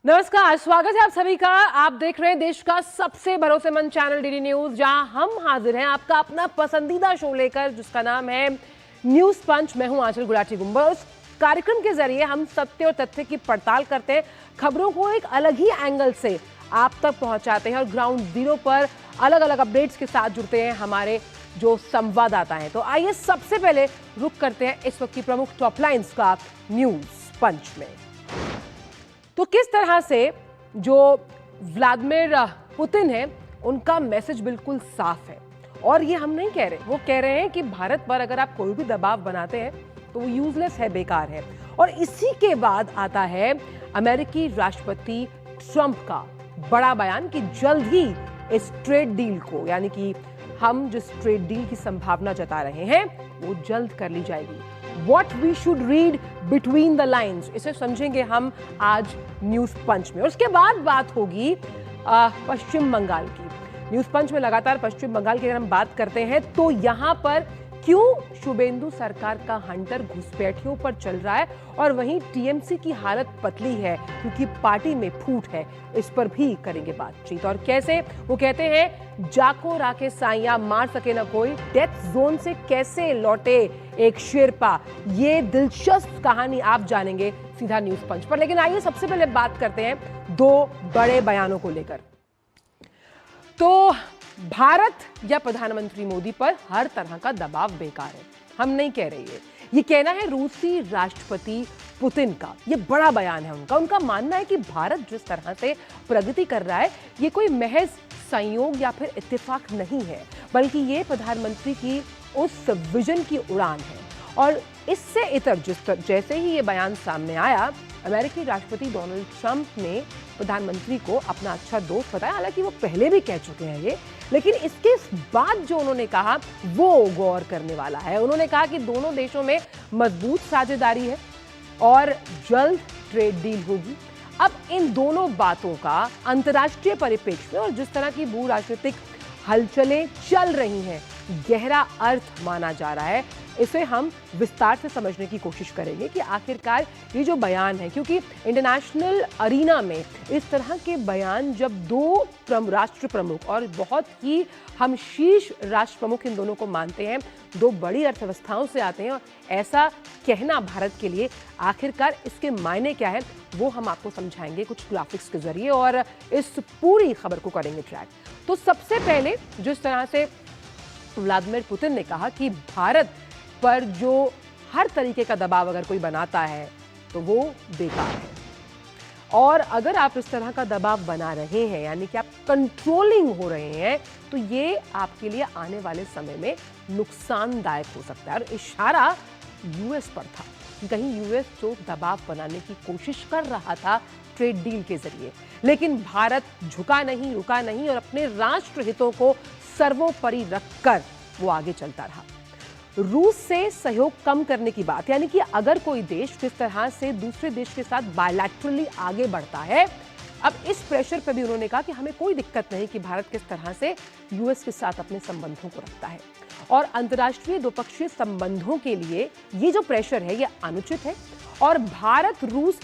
नमस्कार, स्वागत है आप सभी का। आप देख रहे हैं देश का सबसे भरोसेमंद चैनल डीडी न्यूज, जहां हम हाजिर हैं आपका अपना पसंदीदा शो लेकर, जिसका नाम है न्यूज पंच। मैं हूं आंचल गुलाटी गुंबर। उस कार्यक्रम के जरिए हम सत्य और तथ्य की पड़ताल करते हैं, खबरों को एक अलग ही एंगल से आप तक पहुंचाते हैं और ग्राउंड जीरो पर अलग अलग अपडेट्स के साथ जुड़ते हैं हमारे जो संवाददाता हैं। तो आइए सबसे पहले रुक करते हैं इस वक्त की प्रमुख टॉप लाइन्स का न्यूज पंच में। तो किस तरह से जो व्लादिमीर पुतिन है उनका मैसेज बिल्कुल साफ है, और ये हम नहीं कह रहे, वो कह रहे हैं कि भारत पर अगर आप कोई भी दबाव बनाते हैं तो वो यूजलेस है, बेकार है। और इसी के बाद आता है अमेरिकी राष्ट्रपति ट्रंप का बड़ा बयान कि जल्द ही इस ट्रेड डील को, यानी कि हम जिस ट्रेड डील की संभावना जता रहे हैं वो जल्द कर ली जाएगी। What we should read between the lines, इसे समझेंगे हम आज न्यूज पंच में। और उसके बाद बात होगी पश्चिम बंगाल की। न्यूज पंच में लगातार पश्चिम बंगाल की अगर हम बात करते हैं तो यहां पर क्यों शुभेंदु सरकार का हंटर घुसपैठियों पर चल रहा है, और वहीं टीएमसी की हालत पतली है क्योंकि पार्टी में फूट है, इस पर भी करेंगे बातचीत। और कैसे वो कहते हैं जाको राके साइया मार सके ना कोई, डेथ जोन से कैसे लौटे एक शेरपा, ये दिलचस्प कहानी आप जानेंगे सीधा न्यूज पंच पर। लेकिन आइए सबसे पहले बात करते हैं दो बड़े बयानों को लेकर। तो भारत या प्रधानमंत्री मोदी पर हर तरह का दबाव बेकार है, हम नहीं कह रहे हैं। ये कहना है रूसी राष्ट्रपति पुतिन का, ये बड़ा बयान है उनका मानना है कि भारत जिस तरह से प्रगति कर रहा है ये कोई महज संयोग या फिर इत्तेफाक नहीं है, बल्कि ये प्रधानमंत्री की उस विजन की उड़ान है। और इससे इतर जैसे ही ये बयान सामने आया, अमेरिकी राष्ट्रपति डोनाल्ड ट्रंप ने प्रधानमंत्री को अपना अच्छा दोस्त बताया। हालांकि वो पहले भी कह चुके हैं ये, लेकिन इसके बाद जो उन्होंने कहा वो गौर करने वाला है। उन्होंने कहा कि दोनों देशों में मजबूत साझेदारी है और जल्द ट्रेड डील होगी। अब इन दोनों बातों का अंतर्राष्ट्रीय परिप्रेक्ष्य में और जिस तरह की भू राजनीतिक हलचलें चल रही हैं, गहरा अर्थ माना जा रहा है। इसे हम विस्तार से समझने की कोशिश करेंगे कि आखिरकार ये जो बयान है, क्योंकि इंटरनेशनल अरीना में इस तरह के बयान जब दो राष्ट्र प्रमुख, और बहुत ही हम शीर्ष राष्ट्र प्रमुख इन दोनों को मानते हैं, दो बड़ी अर्थव्यवस्थाओं से आते हैं, और ऐसा कहना भारत के लिए आखिरकार इसके मायने क्या है वो हम आपको समझाएंगे कुछ ग्राफिक्स के जरिए, और इस पूरी खबर को करेंगे ट्रैक। तो सबसे पहले जिस तरह से व्लादिमीर पुतिन ने कहा कि भारत पर जो हर तरीके का दबाव अगर कोई बनाता है तो वो बेकार है, और अगर आप इस तरह का दबाव बना रहे हैं, यानी कि आप कंट्रोलिंग हो रहे हैं, तो ये आपके लिए आने वाले समय में नुकसानदायक हो सकता है। और इशारा यूएस पर था कि कहीं यूएस जो दबाव बनाने की कोशिश कर रहा था ट्रेड डील के जरिए, लेकिन भारत झुका नहीं, रुका नहीं, और अपने राष्ट्र हितों को सर्वोपरि रखकर वो आगे चलता रहा। रूस से सहयोग कम करने की बात, यानी कि अगर कोई देश किस तरह से दूसरे देश के साथ बायलैटरली आगे बढ़ता है, अब इस प्रेशर पे भी उन्होंने कहा कि हमें कोई दिक्कत नहीं कि भारत किस तरह से यूएस के साथ अपने संबंधों को रखता है, और अंतर्राष्ट्रीय द्विपक्षीय संबंधों के लिए ये जो प्रेशर है ये अनुचित है, और भारत रूस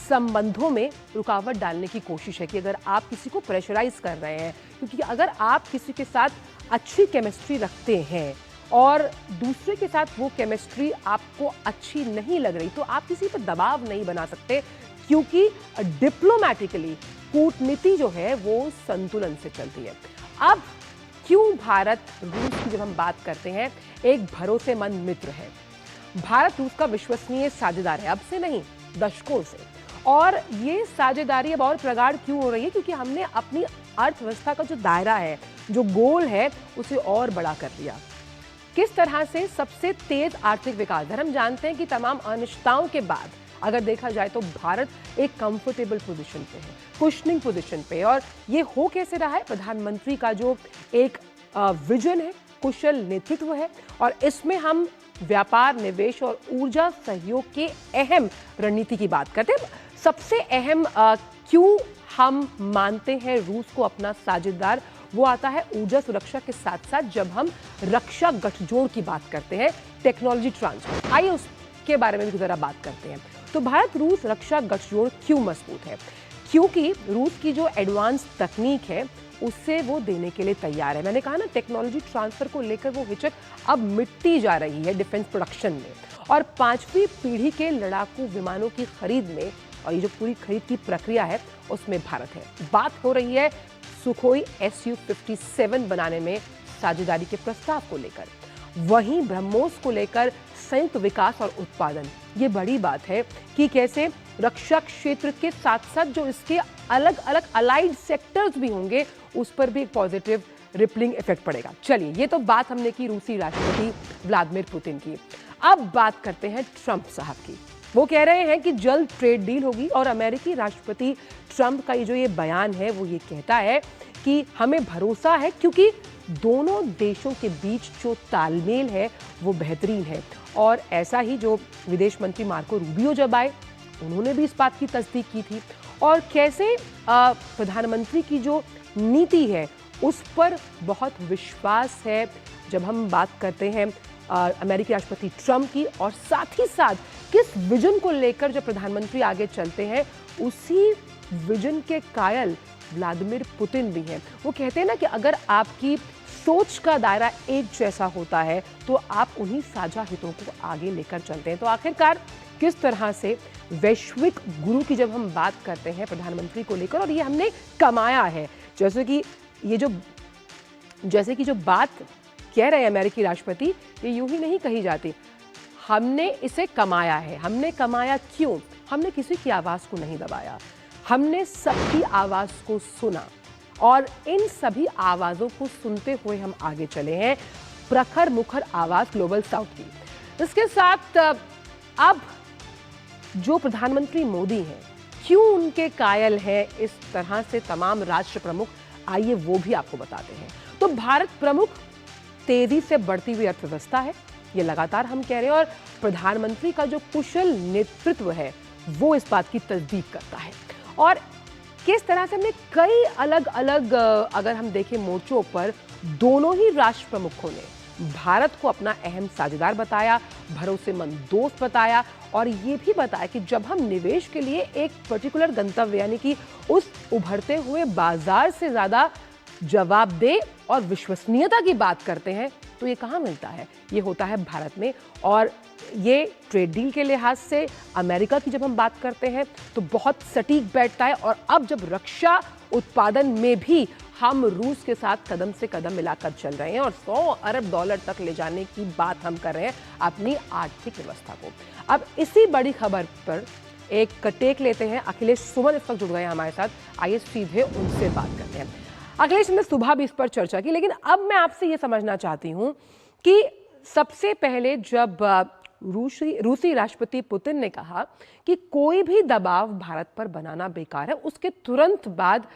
संबंधों में रुकावट डालने की कोशिश है कि अगर आप किसी को प्रेशराइज कर रहे हैं, क्योंकि अगर आप किसी के साथ अच्छी केमिस्ट्री रखते हैं और दूसरे के साथ वो केमिस्ट्री आपको अच्छी नहीं लग रही, तो आप किसी पर दबाव नहीं बना सकते, क्योंकि डिप्लोमैटिकली कूटनीति जो है वो संतुलन से चलती है। अब क्यों भारत रूस की जब हम बात करते हैं, एक भरोसेमंद मित्र है, भारत रूस का विश्वसनीय साझेदार है, अब से नहीं दशकों से, और ये साझेदारी अब और प्रगाढ़ क्यों हो रही है, क्योंकि हमने अपनी अर्थव्यवस्था का जो दायरा है, जो गोल है, उसे और बड़ा कर लिया। किस तरह से सबसे तेज आर्थिक विकास दर, हम जानते हैं कि तमाम अनिश्चितताओं के बाद अगर देखा जाए तो भारत एक कंफर्टेबल पोजीशन पे है, कुशनिंग पोजीशन पे, और ये हो कैसे रहा है, प्रधानमंत्री का जो एक विजन है, कुशल नेतृत्व है, और इसमें हम व्यापार, निवेश और ऊर्जा सहयोग के अहम रणनीति की बात करते हैं। सबसे अहम क्यों हम मानते हैं रूस को अपना साझेदार, वो आता है ऊर्जा सुरक्षा के साथ साथ जब हम रक्षा गठजोड़ की बात करते हैं, टेक्नोलॉजी ट्रांसफर। आइए उसके बारे में भी जरा बात करते हैं। तो भारत रूस रक्षा गठजोड़ क्यों मजबूत है, क्योंकि रूस की जो एडवांस तकनीक है उससे वो देने के लिए तैयार है। मैंने कहा ना, टेक्नोलॉजी ट्रांसफर को लेकर वो हिचक अब मिटती जा रही है डिफेंस प्रोडक्शन में। और 5वीं पीढ़ी के लड़ाकू विमानों की खरीद में, और ये जो पूरी खरीद की प्रक्रिया है उसमें भारत है। बात हो रही है सुखोई Su-57 बनाने में साझेदारी के प्रस्ताव को लेकर। वहीं ब्रह्मोस को लेकर संयुक्त विकास और उत्पादन, ये बड़ी बात है कि कैसे रक्षा क्षेत्र के साथ साथ जो इसके अलग अलग अलाइड सेक्टर्स भी होंगे उस पर भी एक पॉजिटिव रिपलिंग इफेक्ट पड़ेगा। चलिए, ये तो बात हमने की रूसी राष्ट्रपति व्लादिमीर पुतिन की। अब बात करते हैं ट्रंप साहब की। वो कह रहे हैं कि जल्द ट्रेड डील होगी, और अमेरिकी राष्ट्रपति ट्रंप का ये बयान है वो ये कहता है कि हमें भरोसा है क्योंकि दोनों देशों के बीच जो तालमेल है वो बेहतरीन है। और ऐसा ही जो विदेश मंत्री मार्को रूबियो जब आए, उन्होंने भी इस बात की तस्दीक की थी। और कैसे प्रधानमंत्री की जो नीति है उस पर बहुत विश्वास है जब हम बात करते हैं अमेरिकी राष्ट्रपति ट्रंप की, और साथ ही साथ किस विजन को लेकर जब प्रधानमंत्री आगे चलते हैं उसी विजन के कायल व्लादिमीर पुतिन भी हैं। वो कहते हैं ना कि अगर आपकी सोच का दायरा एक जैसा होता है तो आप उन्हीं साझा हितों को आगे लेकर चलते हैं। तो आखिरकार किस तरह से वैश्विक गुरु की जब हम बात करते हैं प्रधानमंत्री को लेकर, और ये हमने कमाया है, जैसे कि जो बात कह रहे हैं अमेरिकी राष्ट्रपति, ये यूं ही नहीं कही जाती। हमने इसे कमाया है। हमने कमाया क्यों? हमने किसी की आवाज को नहीं दबाया, हमने सबकी आवाज को सुना, और इन सभी आवाजों को सुनते हुए हम आगे चले हैं। प्रखर मुखर आवाज ग्लोबल साउथ की। इसके साथ अब जो प्रधानमंत्री मोदी हैं, क्यों उनके कायल हैं इस तरह से तमाम राष्ट्र प्रमुख, आइए वो भी आपको बताते हैं। तो भारत प्रमुख तेजी से बढ़ती हुई अर्थव्यवस्था है, ये लगातार हम कह रहे हैं, और प्रधानमंत्री का जो कुशल नेतृत्व है वो इस बात की तस्दीक करता है। और किस तरह से हमने कई अलग अलग अगर हम देखें मोर्चों पर दोनों ही राष्ट्र प्रमुखों ने भारत को अपना अहम साझेदार बताया, भरोसेमंद दोस्त बताया, और ये भी बताया कि जब हम निवेश के लिए एक पर्टिकुलर गंतव्य यानी कि उस उभरते हुए बाजार से ज्यादा जवाबदेह और विश्वसनीयता की बात करते हैं तो ये कहाँ मिलता है? ये होता है भारत में। और ये ट्रेड डील के लिहाज से अमेरिका की जब हम बात करते हैं तो बहुत सटीक बैठता है। और अब जब रक्षा उत्पादन में भी हम रूस के साथ कदम से कदम मिलाकर चल रहे हैं और $100 अरब तक ले जाने की बात हम कर रहे हैं अपनी आर्थिक व्यवस्था को। अब इसी बड़ी खबर पर एक टेक लेते हैं। अखिलेश सुमन इस वक्त जुड़ गए हैं हमारे साथ, आइए सीधे उनसे बात करते हैं। अखिलेश, ने सुबह भी इस पर चर्चा की, लेकिन अब मैं आपसे ये समझना चाहती हूँ कि सबसे पहले जब रूसी राष्ट्रपति पुतिन ने कहा कि कोई भी दबाव भारत पर बनाना बेकार है, उसके तुरंत बाद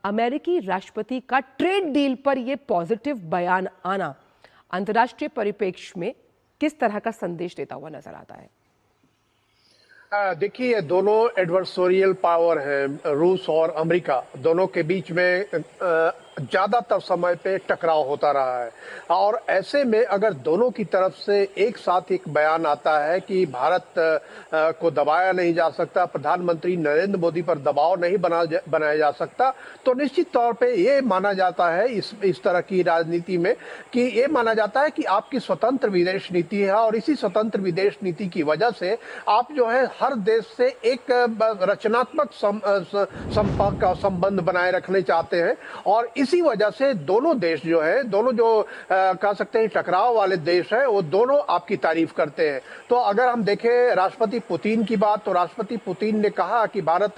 अमेरिकी राष्ट्रपति का ट्रेड डील पर यह पॉजिटिव बयान आना अंतर्राष्ट्रीय परिप्रेक्ष्य में किस तरह का संदेश देता हुआ नजर आता है? देखिए, दोनों एडवर्सोरियल पावर हैं, रूस और अमेरिका, दोनों के बीच में ज़्यादातर समय पे टकराव होता रहा है। और ऐसे में अगर दोनों की तरफ से एक साथ एक बयान आता है कि भारत को दबाया नहीं जा सकता, प्रधानमंत्री नरेंद्र मोदी पर दबाव नहीं बनाया जा सकता, तो निश्चित तौर पे ये माना जाता है इस तरह की राजनीति में कि ये माना जाता है कि आपकी स्वतंत्र विदेश नीति है, और इसी स्वतंत्र विदेश नीति की वजह से आप जो है हर देश से एक रचनात्मक संपर्क का संबंध बनाए रखने चाहते हैं। और इसी वजह से दोनों देश जो है, दोनों जो कह सकते हैं टकराव वाले देश हैं, वो दोनों आपकी तारीफ करते हैं। तो अगर हम देखें राष्ट्रपति पुतिन की बात, तो राष्ट्रपति पुतिन ने कहा कि भारत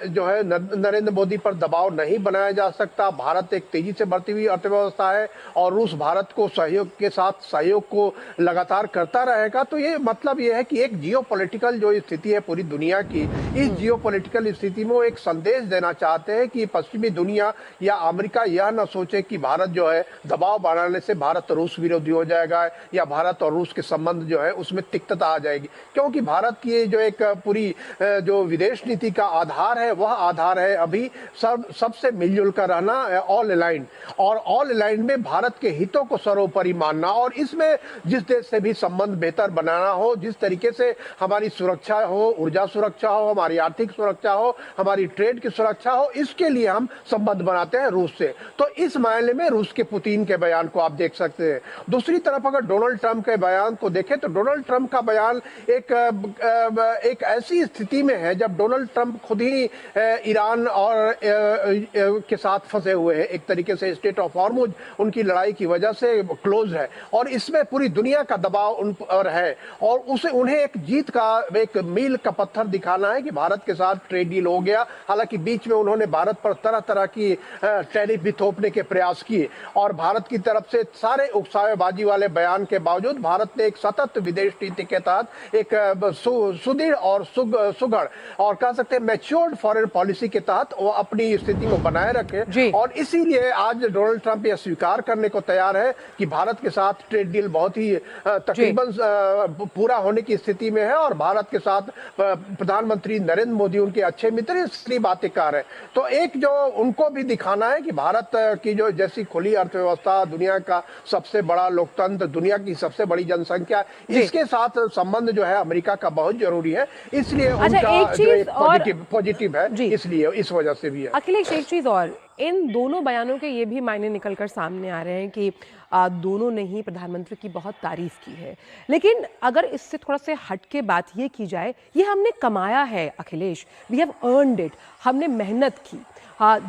जो है नरेंद्र मोदी पर दबाव नहीं बनाया जा सकता, भारत एक तेजी से बढ़ती हुई अर्थव्यवस्था है और रूस भारत को सहयोग के साथ सहयोग को लगातार करता रहेगा। तो ये मतलब ये है कि एक जियोपॉलिटिकल जो स्थिति है पूरी दुनिया की, इस जियोपॉलिटिकल स्थिति में वो एक संदेश देना चाहते हैं कि पश्चिमी दुनिया या अमेरिका यह न सोचे कि भारत जो है दबाव बढ़ाने से भारत रूस विरोधी हो जाएगा या भारत और रूस के संबंध जो है उसमें तिक्तता आ जाएगी। क्योंकि भारत की जो एक पूरी जो विदेश नीति का आधार है, वह आधार है अभी सबसे मिलजुल कर रहना, ऑल अलाइंड। और ऑल अलाइंड में भारत के हितों को सर्वोपरि मानना, और इसमें जिस देश से भी संबंध बेहतर बनाना हो, जिस तरीके से हमारी सुरक्षा हो, ऊर्जा सुरक्षा हो, हमारी आर्थिक सुरक्षा हो, हमारी ट्रेड की सुरक्षा हो, इसके लिए हम संबंध बनाते हैं रूस से। तो इस मायने में रूस के पुतिन के बयान को आप देख सकते हैं। दूसरी तरफ अगर डोनाल्ड ट्रंप के बयान को देखें तो डोनाल्ड ट्रंप का बयान एक ऐसी स्थिति में है जब डोनाल्ड ट्रंप खुद ही ईरान और के साथ फंसे हुए हैं। एक तरीके से स्टेट ऑफ हॉर्मुज उनकी लड़ाई की वजह से क्लोज है और इसमें पूरी दुनिया का दबाव उन पर है और उन्हें एक जीत का एक मील का पत्थर दिखाना है कि भारत के साथ ट्रेड डील हो गया। हालांकि बीच में उन्होंने भारत पर तरह तरह की टैरिफ भी थोपने के प्रयास किए और भारत की तरफ से सारे उकसावेबाजी वाले बयान के बावजूद भारत ने एक सतत विदेश नीति के तहत एक सुदृढ़ और सुगढ़ और कह सकते हैं मैच्योर्ड फॉरेन पॉलिसी के तहत वो अपनी स्थिति को बनाए रखे और इसीलिए आज डोनाल्ड ट्रंप यह स्वीकार करने को तैयार है कि भारत के साथ ट्रेड डील बहुत ही तकरीबन पूरा होने की स्थिति में है और भारत के साथ प्रधानमंत्री नरेंद्र मोदी उनके अच्छे मित्र इसलिए बातें कर रहे हैं। तो एक जो उनको भी दिखाना है कि भारत की जो जैसी खुली अर्थव्यवस्था, दुनिया का सबसे बड़ा लोकतंत्र, दुनिया की सबसे बड़ी जनसंख्या, इसके साथ संबंध जो है अमेरिका का बहुत जरूरी है। इसलिए उनका जो पॉजिटिव है, इसलिए इस वजह से भी है। अखिलेश, एक चीज और, इन दोनों बयानों के ये भी मायने निकलकर सामने आ रहे हैं कि दोनों ने ही प्रधानमंत्री की बहुत तारीफ की है, लेकिन अगर इससे थोड़ा सा हटके बात ये की जाए, ये हमने कमाया है Akhilesh, we have earned it, हमने मेहनत की।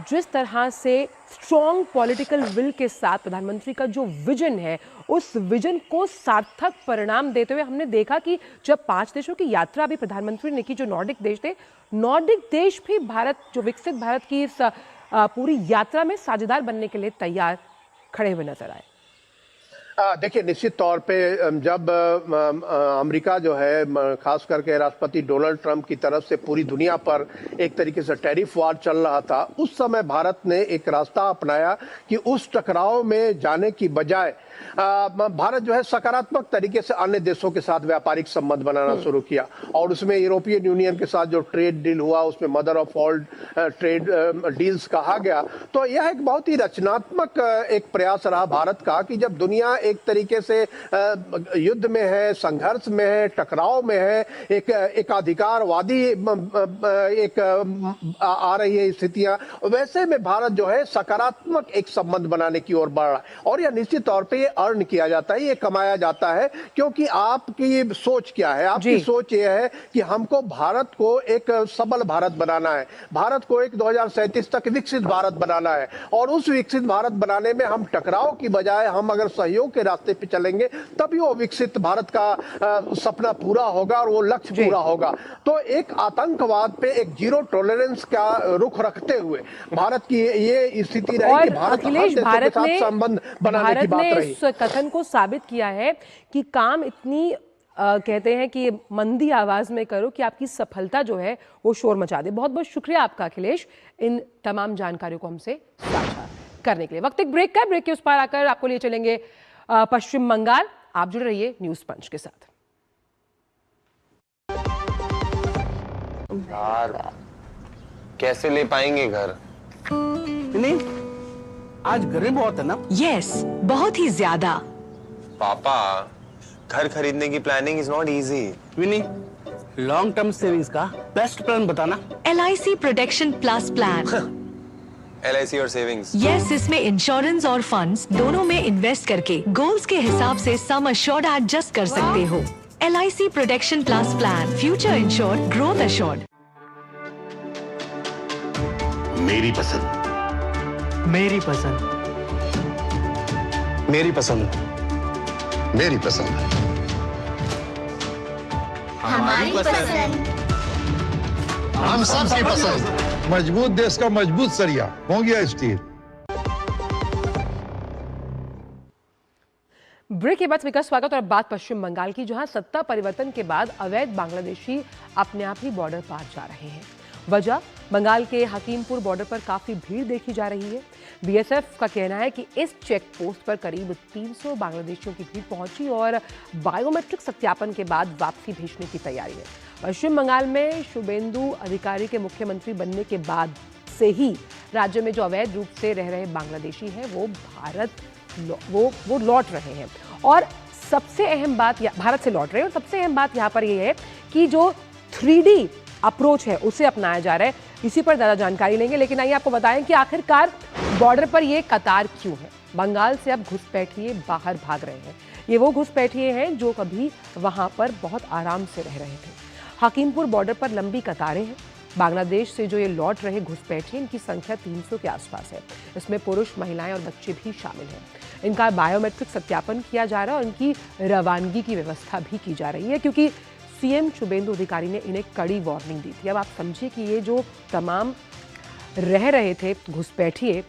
जिस तरह से स्ट्रॉन्ग पॉलिटिकल विल के साथ प्रधानमंत्री का जो विजन है, उस विजन को सार्थक परिणाम देते हुए हमने देखा कि जब 5 देशों की यात्रा भी प्रधानमंत्री ने की, जो नॉर्डिक देश थे, नॉर्डिक देश भी भारत, जो विकसित भारत की इस पूरी यात्रा में साझेदार बनने के लिए तैयार खड़े हुए नजर आए। देखिए, निश्चित तौर पे जब अमेरिका जो है खास करके राष्ट्रपति डोनाल्ड ट्रंप की तरफ से पूरी दुनिया पर एक तरीके से टैरिफ वार चल रहा था, उस समय भारत ने एक रास्ता अपनाया कि उस टकराव में जाने की बजाय भारत जो है सकारात्मक तरीके से अन्य देशों के साथ व्यापारिक संबंध बनाना शुरू किया और उसमें यूरोपियन यूनियन के साथ जो ट्रेड डील हुआ, उसमें mother of all trade deals कहा गया। तो यह एक बहुत ही रचनात्मक एक प्रयास रहा भारत का कि जब दुनिया एक तरीके से युद्ध में है, संघर्ष में है, टकराव में है, एक एकाधिकारवादी एक आ रही है स्थितियां, वैसे में भारत जो है सकारात्मक एक संबंध बनाने की ओर बढ़ रहा है और यह निश्चित तौर पे ये अर्न किया जाता है, ये कमाया जाता है, क्योंकि आपकी सोच क्या है? आपकी सोच ये है कि हमको भारत को एक सबल भारत बनाना है, भारत को एक 2037 तक विकसित भारत बनाना है और उस विकसित भारत बनाने में हम टकराव की बजाय हम अगर सहयोग के रास्ते पे चलेंगे तभी वो विकसित भारत का सपना पूरा होगा और वो लक्ष्य पूरा होगा। तो एक आतंकवाद पे एक जीरो टॉलरेंस का रुख रखते हुए भारत की ये स्थिति रही कि भारत हर देशों के साथ संबंध बनाने की बात रही। इस कथन को साबित किया है कि काम इतनी कहते हैं कि मंदी आवाज में करो कि आपकी सफलता जो है वो शोर मचा दे। बहुत बहुत शुक्रिया आपका अखिलेश, इन तमाम जानकारियों को हमसे साझा करने के लिए। वक्त एक ब्रेक का, ब्रेक के उस पार आकर आपको लिए चलेंगे पश्चिम बंगाल। आप जुड़े रहिए न्यूज पंच के साथ। यार कैसे ले पाएंगे घर? नहीं, आज गर्मी बहुत है ना? यस, बहुत ही ज्यादा। पापा, घर खरीदने की planning is not easy. Vini, long term savings का बेस्ट प्लान बताना। LIC protection plus plan. LIC और सेविंग्स? यस, इसमें इंश्योरेंस और फंड्स दोनों में इन्वेस्ट करके गोल्स के हिसाब से सम अश्योर्ड एडजस्ट कर सकते हो। LIC protection plus plan, future insured, growth assured. मेरी पसंद, मेरी पसंद, मेरी पसंद, मेरी पसंद, हमारी पसंद, हम सबकी पसंद। मजबूत देश का मजबूत सरिया हो गया स्टील। ब्रेक के बाद विकास स्वागत और बात पश्चिम बंगाल की, जहां सत्ता परिवर्तन के बाद अवैध बांग्लादेशी अपने आप ही बॉर्डर पार जा रहे हैं। वजह, बंगाल के हकीमपुर बॉर्डर पर काफी भीड़ देखी जा रही है। BSF का कहना है कि इस चेक पोस्ट पर करीब 300 बांग्लादेशियों की भीड़ पहुंची और बायोमेट्रिक सत्यापन के बाद वापसी भेजने की तैयारी है। पश्चिम बंगाल में शुभेंदु अधिकारी के मुख्यमंत्री बनने के बाद से ही राज्य में जो अवैध रूप से रह रहे बांग्लादेशी हैं वो वो लौट रहे हैं और सबसे अहम बात भारत से लौट रहे हैं और सबसे अहम बात यहाँ पर ये है कि जो 3D अप्रोच है उसे अपनाया जा रहा है, इसी पर ज़्यादा जानकारी लेंगे। लेकिन आइए आपको बताएं कि आखिरकार बॉर्डर पर ये कतार क्यों है। बंगाल से अब घुसपैठिए बाहर भाग रहे हैं। ये वो घुसपैठिए हैं जो कभी वहां पर बहुत आराम से रह रहे थे। हकीमपुर बॉर्डर पर लंबी कतारें हैं। बांग्लादेश से जो ये लौट रहे घुसपैठिए, इनकी संख्या 300 के आसपास है। इसमें पुरुष, महिलाएं और बच्चे भी शामिल हैं। इनका बायोमेट्रिक सत्यापन किया जा रहा है और इनकी रवानगी की व्यवस्था भी की जा रही है, क्योंकि सीएम शुभेंदु अधिकारी ने इन्हें कड़ी वार्निंग दी थी। अब आप समझिए कि ये जो तमाम रह रहे थे घुसपैठिए,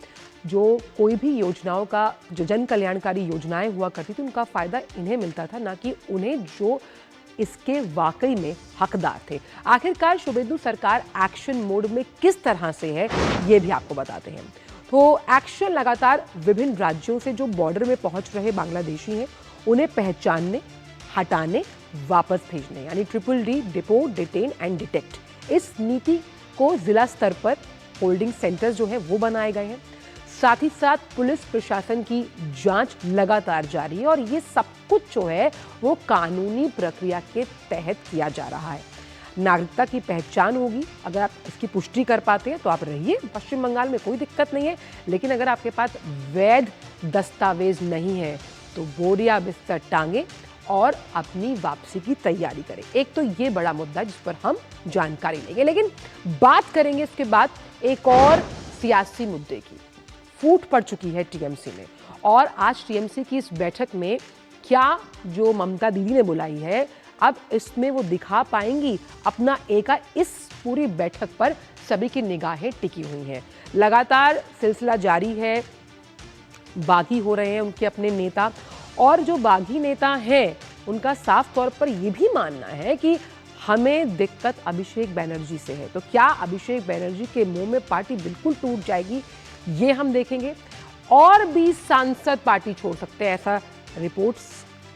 जो कोई भी योजनाओं का, जो जन कल्याणकारी योजनाएं हुआ करती थी, उनका फायदा इन्हें मिलता था, ना कि उन्हें जो इसके वाकई में हकदार थे। आखिरकार शुभेंदु सरकार एक्शन मोड में किस तरह से है, ये भी आपको बताते हैं। तो एक्शन लगातार विभिन्न राज्यों से जो बॉर्डर में पहुंच रहे बांग्लादेशी हैं, उन्हें पहचानने, हटाने, वापस भेजने, यानी ट्रिपल-D, डिपोर्ट, डिटेन एंड डिटेक्ट। इस नीति को जिला स्तर पर होल्डिंग सेंटर्स जो है वो बनाए गए हैं। साथ ही साथ पुलिस प्रशासन की जांच लगातार जारी है और ये सब कुछ जो है वो कानूनी प्रक्रिया के तहत किया जा रहा है। नागरिकता की पहचान होगी, अगर आप इसकी पुष्टि कर पाते हैं तो आप रहिए पश्चिम बंगाल में, कोई दिक्कत नहीं है। लेकिन अगर आपके पास वैध दस्तावेज नहीं है तो बोरिया बिस्तर टांगे और अपनी वापसी की तैयारी करें। एक तो ये बड़ा मुद्दा है जिस पर हम जानकारी लेंगे, लेकिन बात करेंगे इसके बाद एक और सियासी मुद्दे की। फूट पड़ चुकी है टीएमसी में, और आज टीएमसी की इस बैठक में क्या जो ममता दीदी ने बुलाई है, अब इसमें वो दिखा पाएंगी अपना एका। इस पूरी बैठक पर सभी की निगाहें टिकी हुई हैं। लगातार सिलसिला जारी है, बागी हो रहे हैं उनके अपने नेता, और जो बागी नेता हैं उनका साफ तौर पर यह भी मानना है कि हमें दिक्कत अभिषेक बैनर्जी से है। तो क्या अभिषेक बैनर्जी के मुंह में पार्टी बिल्कुल टूट जाएगी, ये हम देखेंगे। और भी सांसद पार्टी छोड़ सकते हैं, ऐसा रिपोर्ट्स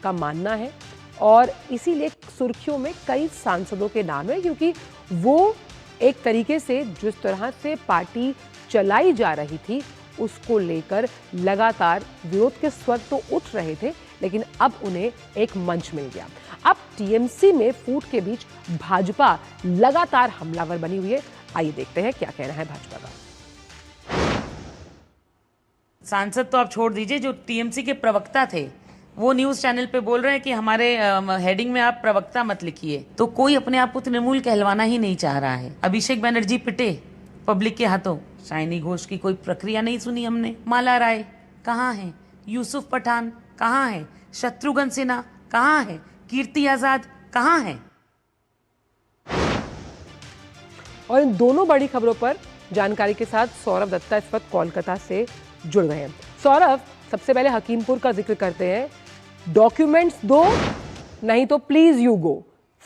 का मानना है, और इसीलिए सुर्खियों में कई सांसदों के नाम है, क्योंकि वो एक तरीके से जिस तरह से पार्टी चलाई जा रही थी उसको लेकर लगातार विरोध के स्वर तो उठ रहे थे, लेकिन अब उन्हें एक मंच मिल गया। अब टीएमसी में फूट के बीच भाजपा लगातार हमलावर बनी हुई है। आइए देखते हैं क्या कहना है भाजपा का। सांसद तो आप छोड़ दीजिए, जो टीएमसी के प्रवक्ता थे वो न्यूज चैनल पे बोल रहे हैं कि हमारे हेडिंग में आप प्रवक्ता मत लिखिए। तो कोई अपने आप को तृणमूल कहलवाना ही नहीं चाह रहा है। अभिषेक बैनर्जी पिटे पब्लिक के हाथों, शाइनी घोष की कोई प्रक्रिया नहीं सुनी हमने। माला राय कहाँ है, यूसुफ पठान कहाँ है, शत्रुघ्न सिन्हा कहाँ है, कीर्ति आजाद कहाँ है। और इन दोनों बड़ी खबरों पर जानकारी के साथ सौरभ दत्ता इस वक्त कोलकाता से जुड़ गए हैं। सौरभ, सबसे पहले हकीमपुर का जिक्र करते हैं। डॉक्यूमेंट्स दो, नहीं तो प्लीज यू गो।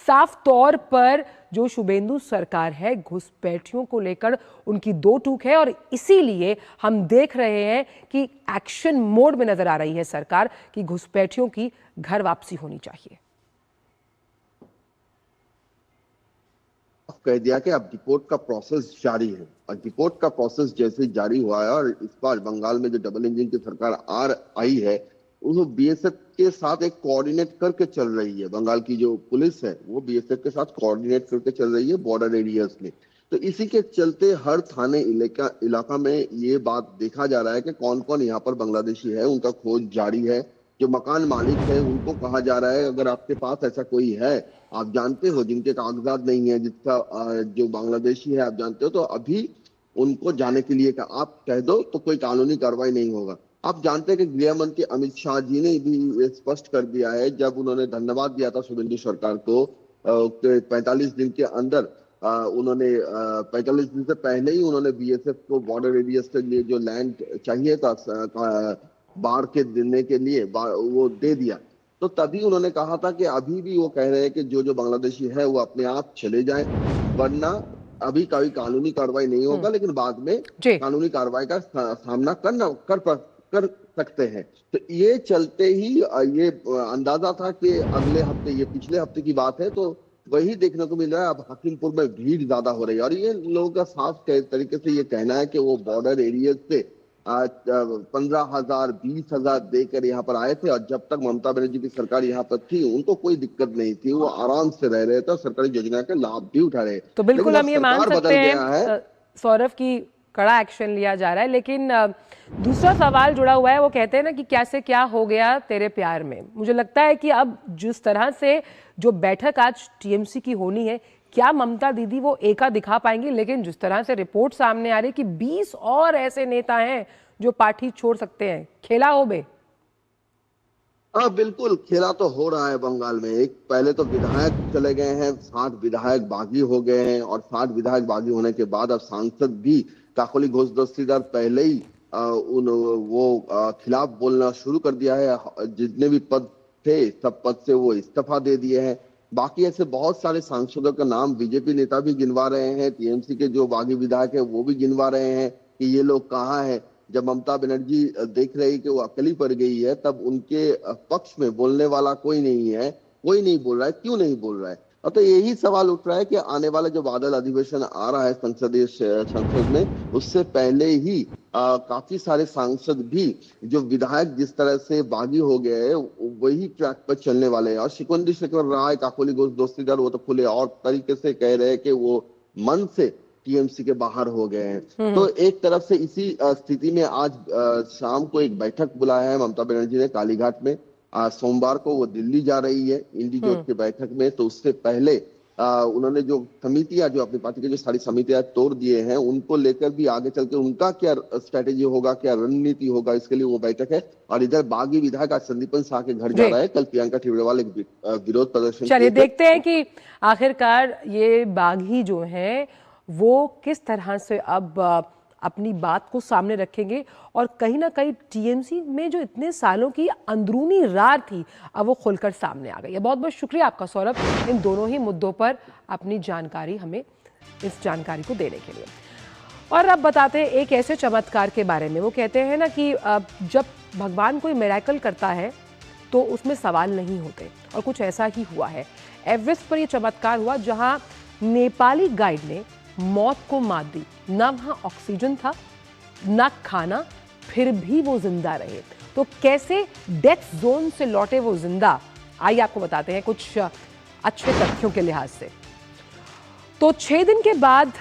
साफ तौर पर जो शुभेंदु सरकार है घुसपैठियों को लेकर उनकी दो टूक है, और इसीलिए हम देख रहे हैं कि एक्शन मोड में नजर आ रही है सरकार कि घुसपैठियों की घर वापसी होनी चाहिए। कह दिया कि अब डिपोर्ट का प्रोसेस जारी है, और डिपोर्ट का प्रोसेस जैसे जारी हुआ है, और इस बार बंगाल में जो डबल इंजन की सरकार आई है, वो बीएसएफ के साथ एक कोऑर्डिनेट करके चल रही है। बंगाल की जो पुलिस है वो बीएसएफ के साथ कोऑर्डिनेट करके चल रही है बॉर्डर एरियाज में। तो इसी के चलते हर थाने इलाका में ये बात देखा जा रहा है कि कौन कौन यहाँ पर बांग्लादेशी है, उनका खोज जारी है। जो मकान मालिक है उनको कहा जा रहा है अगर आपके पास ऐसा कोई है, आप जानते हो जिनके कागजात नहीं है, जिसका जो बांग्लादेशी है आप जानते हो, तो अभी उनको जाने के लिए आप कह दो तो कोई कानूनी कार्रवाई नहीं होगा। आप जानते हैं कि गृह मंत्री अमित शाह जी ने भी स्पष्ट कर दिया है, जब उन्होंने धन्यवाद दिया था शुभेंदु सरकार को 45 दिन के अंदर, उन्होंने 45 दिन से पहले ही उन्होंने बीएसएफ को बॉर्डर एरिया के लिए जो लैंड चाहिए था बाढ़ के देने के लिए वो दे दिया। तो तभी उन्होंने कहा था कि अभी भी वो कह रहे हैं कि जो बांग्लादेशी है वो अपने आप चले जाएं, वरना अभी कोई कानूनी कार्रवाई नहीं होगा, लेकिन बाद में कानूनी कार्रवाई का सामना कर सकते हैं। तो ये चलते ही ये अंदाजा था कि अगले हफ्ते, ये पिछले हफ्ते की बात है, तो वही देखने को मिल रहा है। अब हकीमपुर में भीड़ ज्यादा हो रही है, और ये लोगों का साफ तरीके से ये कहना है कि वो बॉर्डर एरिया से 15,000 20,000 देकर यहाँ पर आए थे, और जब तक ममता बनर्जी की सरकार यहाँ पर थी उनको कोई दिक्कत नहीं थी, वो आराम से रह रहे थे, सरकारी योजना के लाभ भी उठा रहे। तो बिल्कुल हम ये मान सकते हैं सौरभ की कड़ा एक्शन लिया जा रहा है, लेकिन दूसरा सवाल जुड़ा हुआ है। वो कहते हैं ना कि कैसे क्या हो गया तेरे प्यार में। मुझे लगता है कि अब जिस तरह से जो बैठक आज टीएमसी की होनी है, क्या ममता दीदी वो एका दिखा पाएंगी? लेकिन जिस तरह से रिपोर्ट सामने आ रही कि 20 और ऐसे नेता हैं जो पार्टी छोड़ सकते हैं, खेला हो बे? हाँ बिल्कुल, खेला तो हो रहा है बंगाल में। एक पहले तो विधायक चले गए हैं, 60 विधायक बागी हो गए हैं, और 60 विधायक बागी होने के बाद अब सांसद भी काकोली घोष दस्तीदार पहले ही खिलाफ बोलना शुरू कर दिया है। जितने भी पद थे सब पद से वो इस्तीफा दे दिए हैं। बाकी ऐसे बहुत सारे सांसदों का नाम बीजेपी नेता भी गिनवा रहे हैं, टीएमसी के जो बागी विधायक है वो भी गिनवा रहे हैं कि ये लोग कहाँ हैं। जब ममता बनर्जी देख रही कि वो अकेली पड़ गई है, तब उनके पक्ष में बोलने वाला कोई नहीं है, कोई नहीं बोल रहा है। क्यों नहीं बोल रहा है? और तो यही सवाल उठ रहा है कि आने वाला जो बादल अधिवेशन आ रहा है संसद में, उससे पहले ही काफी सारे सांसद भी जो विधायक जिस तरह से बागी हो गए हैं वही ट्रैक पर चलने वाले हैं। और शिकोंडी शेखर राय, काकोली घोष दस्तीदार, वो तो खुले और तरीके से कह रहे हैं कि वो मन से टीएमसी के बाहर हो गए हैं। तो एक तरफ से इसी स्थिति में आज शाम को एक बैठक बुलाया है ममता बनर्जी ने कालीघाट में। सोमवार को वो दिल्ली जा रही है इंडिजोट की बैठक में। तो उससे पहले उन्होंने जो समितियां, जो अपनी पार्टी की जो सारी समितियां तोड़ दिए हैं, उनको लेकर भी आगे चल के उनका क्या स्ट्रेटेजी होगा, क्या रणनीति होगा, इसके लिए वो बैठक है। और इधर बागी विधायक आज संदीपन शाह के घर जा रहा है। कल प्रियंका ठेवड़ेवाल एक विरोध प्रदर्शन। चलिए देखते हैं कि आखिरकार ये बागी जो है वो किस तरह से अब अपनी बात को सामने रखेंगे, और कहीं ना कहीं टीएमसी में जो इतने सालों की अंदरूनी रार थी अब वो खुलकर सामने आ गई है। बहुत बहुत शुक्रिया आपका सौरभ, इन दोनों ही मुद्दों पर अपनी जानकारी हमें इस जानकारी को देने के लिए। और अब बताते हैं एक ऐसे चमत्कार के बारे में। वो कहते हैं ना कि जब भगवान कोई मिरेकल करता है तो उसमें सवाल नहीं होते, और कुछ ऐसा ही हुआ है। एवरेस्ट पर यह चमत्कार हुआ जहां नेपाली गाइड ने मौत को मात दी। ना वहां ऑक्सीजन था, ना खाना, फिर भी वो जिंदा रहे। तो कैसे डेथ जोन से लौटे वो जिंदा, आइए आपको बताते हैं कुछ अच्छे तथ्यों के लिहाज से। तो 6 दिन के बाद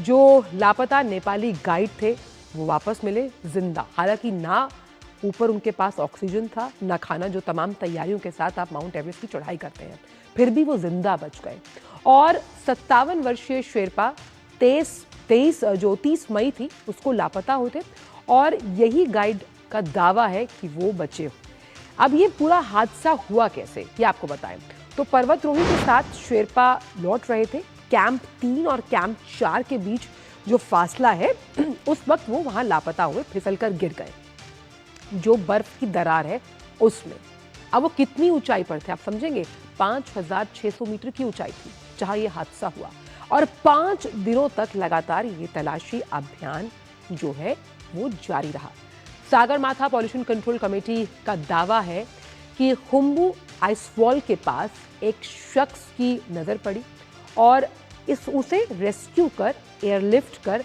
जो लापता नेपाली गाइड थे वो वापस मिले जिंदा। हालांकि ना ऊपर उनके पास ऑक्सीजन था, ना खाना, जो तमाम तैयारियों के साथ आप माउंट एवरेस्ट की चढ़ाई करते हैं, फिर भी वो जिंदा बच गए। और 57 वर्षीय शेरपा 30 मई थी उसको लापता हुए थे, और यही गाइड का दावा है कि वो बचे हो। अब ये पूरा हादसा हुआ कैसे, ये आपको बताएं। तो पर्वतरोही के साथ शेरपा लौट रहे थे। कैंप 3 और कैंप 4 के बीच जो फासला है उस वक्त वो वहां लापता हुए फिसलकर गिर गए, जो बर्फ की दरार है उसमें। अब वो कितनी ऊंचाई पर थे आप समझेंगे, 5600 मीटर की ऊंचाई थी जहां ये हादसा हुआ। और 5 दिनों तक लगातार ये तलाशी अभियान जो है वो जारी रहा। सागरमाथा पॉल्यूशन कंट्रोल कमेटी का दावा है कि खुम्बू आइसफॉल के पास एक शख्स की नजर पड़ी और उसे रेस्क्यू कर एयरलिफ्ट कर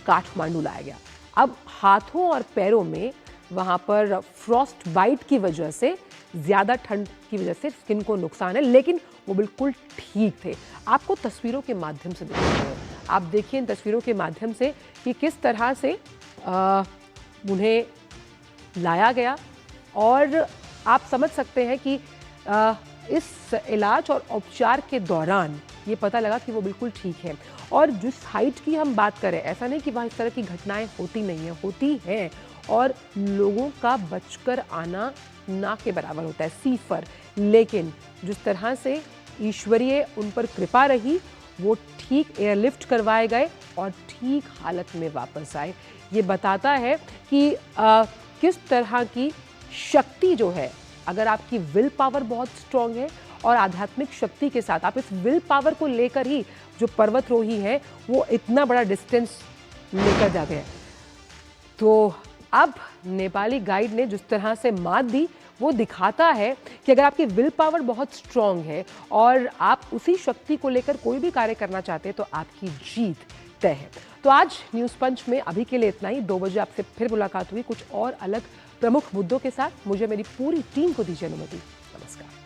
काठमांडू लाया गया। अब हाथों और पैरों में वहां पर फ्रॉस्ट बाइट की वजह से, ज्यादा ठंड की वजह से स्किन को नुकसान है, लेकिन वो बिल्कुल ठीक थे। आपको तस्वीरों के माध्यम से दिखाते हैं, आप देखिए इन तस्वीरों के माध्यम से कि किस तरह से उन्हें लाया गया, और आप समझ सकते हैं कि इस इलाज और उपचार के दौरान ये पता लगा कि वो बिल्कुल ठीक है। और जिस हाइट की हम बात करें, ऐसा नहीं कि वहाँ इस तरह की घटनाएं होती नहीं हैं, होती हैं, और लोगों का बचकर आना ना के बराबर होता है, सिफर। लेकिन जिस तरह से ईश्वरीय उन पर कृपा रही, वो ठीक एयरलिफ्ट करवाए गए और ठीक हालत में वापस आए। ये बताता है कि किस तरह की शक्ति जो है, अगर आपकी विल पावर बहुत स्ट्रांग है और आध्यात्मिक शक्ति के साथ आप इस विल पावर को लेकर ही जो पर्वतरोही हैं वो इतना बड़ा डिस्टेंस लेकर जाते हैं। तो अब नेपाली गाइड ने जिस तरह से मात दी, वो दिखाता है कि अगर आपकी विल पावर बहुत स्ट्रांग है और आप उसी शक्ति को लेकर कोई भी कार्य करना चाहते हैं तो आपकी जीत तय है। तो आज न्यूज़ पंच में अभी के लिए इतना ही। 2 बजे आपसे फिर मुलाकात हुई कुछ और अलग प्रमुख मुद्दों के साथ। मुझे मेरी पूरी टीम को दीजिए अनुमति। नमस्कार।